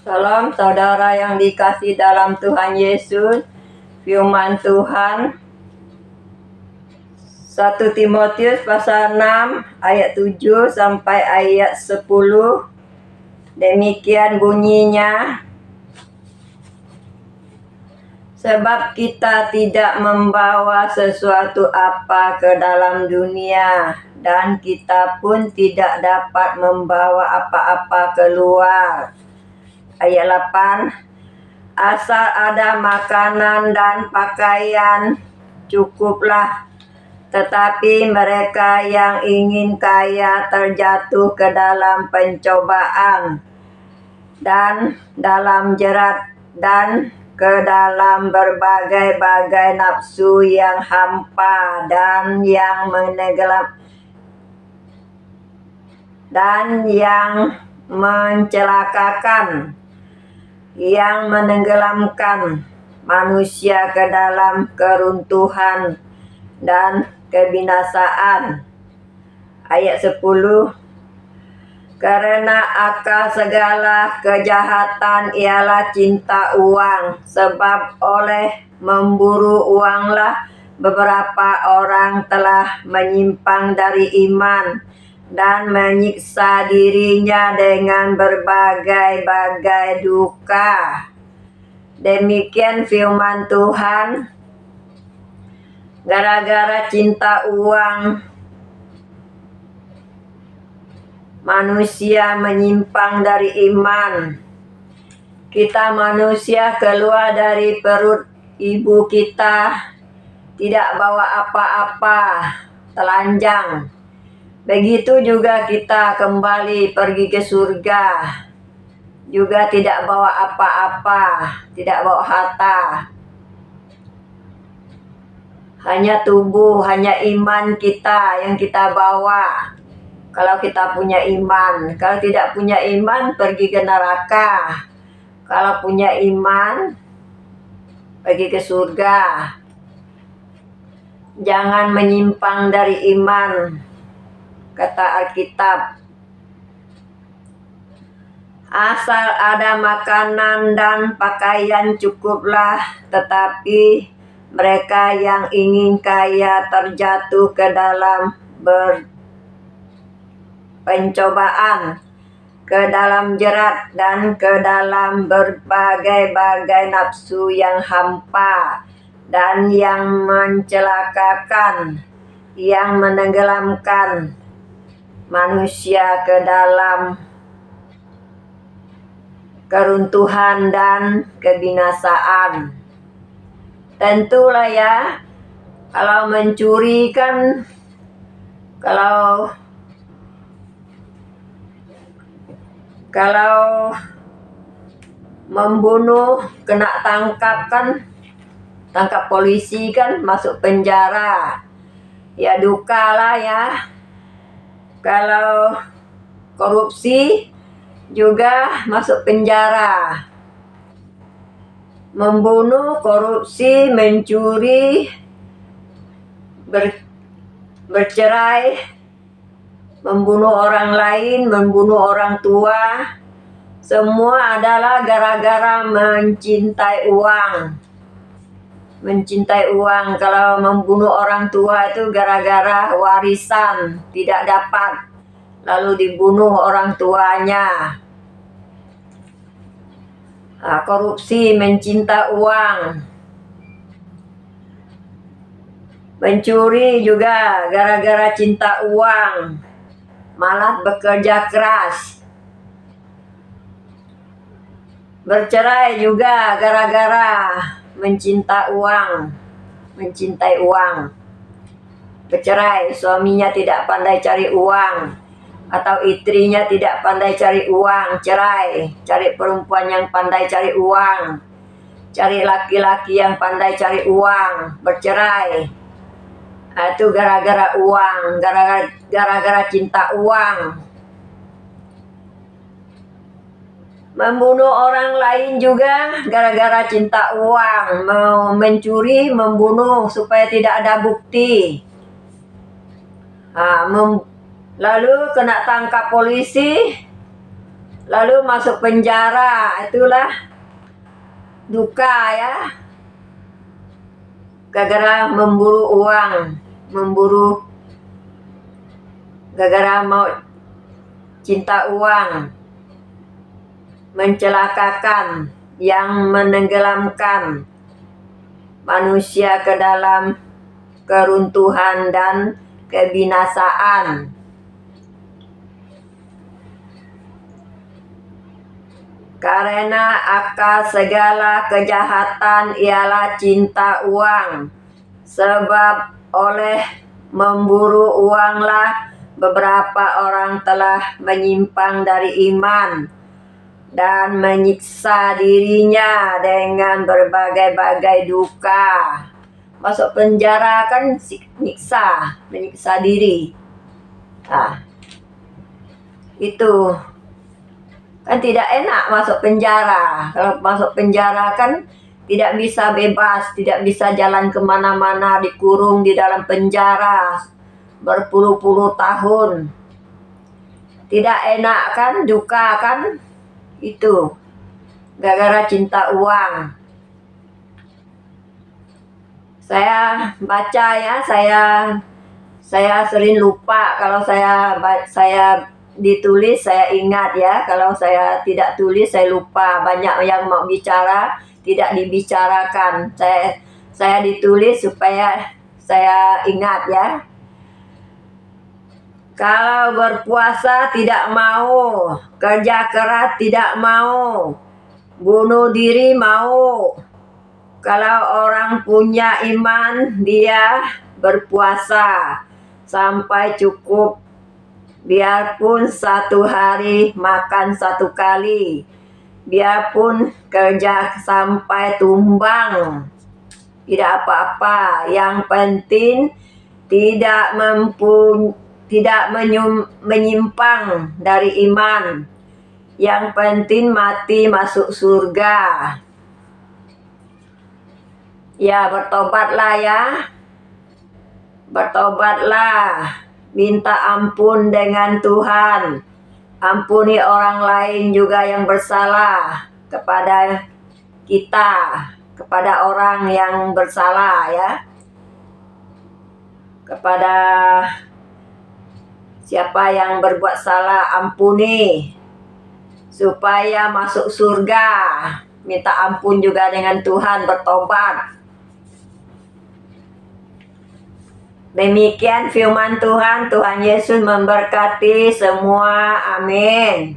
Salam saudara yang dikasih dalam Tuhan Yesus. Firman Tuhan 1 Timotius pasal 6 ayat 7 sampai ayat 10. Demikian bunyinya. Sebab kita tidak membawa sesuatu apa ke dalam dunia, dan kita pun tidak dapat membawa apa-apa keluar. Ayat 8. Asal ada makanan dan pakaian, cukuplah. Tetapi mereka yang ingin kaya terjatuh ke dalam pencobaan dan dalam jerat dan ke dalam berbagai-bagai nafsu yang hampa dan yang mencelakakan, yang menenggelamkan manusia ke dalam keruntuhan dan kebinasaan. Ayat 10. Karena akar segala kejahatan ialah cinta uang, sebab oleh memburu uanglah beberapa orang telah menyimpang dari iman dan menyiksa dirinya dengan berbagai-bagai duka. Demikian firman Tuhan. Gara-gara cinta uang, manusia menyimpang dari iman. Kita manusia keluar dari perut ibu kita tidak bawa apa-apa, telanjang. Begitu juga kita kembali pergi ke surga, juga tidak bawa apa-apa, tidak bawa harta. Hanya tubuh, hanya iman kita yang kita bawa. Kalau kita punya iman, kalau tidak punya iman, pergi ke neraka. Kalau punya iman, pergi ke surga. Jangan menyimpang dari iman, kata Alkitab. Asal ada makanan dan pakaian cukuplah, tetapi mereka yang ingin kaya terjatuh ke dalam pencobaan, ke dalam jerat dan ke dalam berbagai-bagai nafsu yang hampa dan yang mencelakakan, yang menenggelamkan manusia ke dalam keruntuhan dan kebinasaan. Tentulah ya, kalau mencuri kan, kalau membunuh kena tangkap kan, tangkap polisi kan, masuk penjara. Ya duka lah ya. Kalau korupsi juga masuk penjara. Membunuh, korupsi, mencuri, bercerai, membunuh orang lain, membunuh orang tua, semua adalah gara-gara mencintai uang. Mencintai uang. Kalau membunuh orang tua itu gara-gara warisan tidak dapat, lalu dibunuh orang tuanya. Korupsi, mencinta uang. Mencuri juga gara-gara cinta uang, malah bekerja keras. Bercerai juga gara-gara mencintai uang. Bercerai, suaminya tidak pandai cari uang, atau istrinya tidak pandai cari uang, cerai. Cari perempuan yang pandai cari uang, cari laki-laki yang pandai cari uang, bercerai. Itu gara-gara uang, gara-gara cinta uang. Membunuh orang lain juga gara-gara cinta uang. Mencuri, membunuh supaya tidak ada bukti. Lalu kena tangkap polisi, lalu masuk penjara. Itulah duka ya, gara-gara memburu uang, gara-gara mau cinta uang, mencelakakan, yang menenggelamkan manusia ke dalam keruntuhan dan kebinasaan. Karena akar segala kejahatan ialah cinta uang, sebab oleh memburu uanglah beberapa orang telah menyimpang dari iman dan menyiksa dirinya dengan berbagai-bagai duka. Masuk penjara kan menyiksa diri. Nah, itu kan tidak enak masuk penjara. Kalau masuk penjara kan tidak bisa bebas, tidak bisa jalan kemana-mana, dikurung di dalam penjara berpuluh-puluh tahun. Tidak enak kan, duka kan, itu gara-gara cinta uang. Saya baca ya, saya sering lupa. Kalau saya ditulis saya ingat ya, kalau saya tidak tulis saya lupa. Banyak yang mau bicara tidak dibicarakan. Saya ditulis supaya saya ingat ya. Kalau berpuasa tidak mau, kerja keras tidak mau, bunuh diri mau. Kalau orang punya iman, dia berpuasa sampai cukup. Biarpun satu hari makan satu kali, biarpun kerja sampai tumbang, tidak apa-apa. Yang penting tidak menyimpang dari iman. Yang penting mati masuk surga. Ya, bertobatlah ya. Bertobatlah. Minta ampun dengan Tuhan. Ampuni orang lain juga yang bersalah kepada kita, kepada orang yang bersalah ya. Kepada siapa yang berbuat salah, ampuni supaya masuk surga. Minta ampun juga dengan Tuhan, bertobat. Demikian firman Tuhan. Tuhan Yesus memberkati semua. Amin.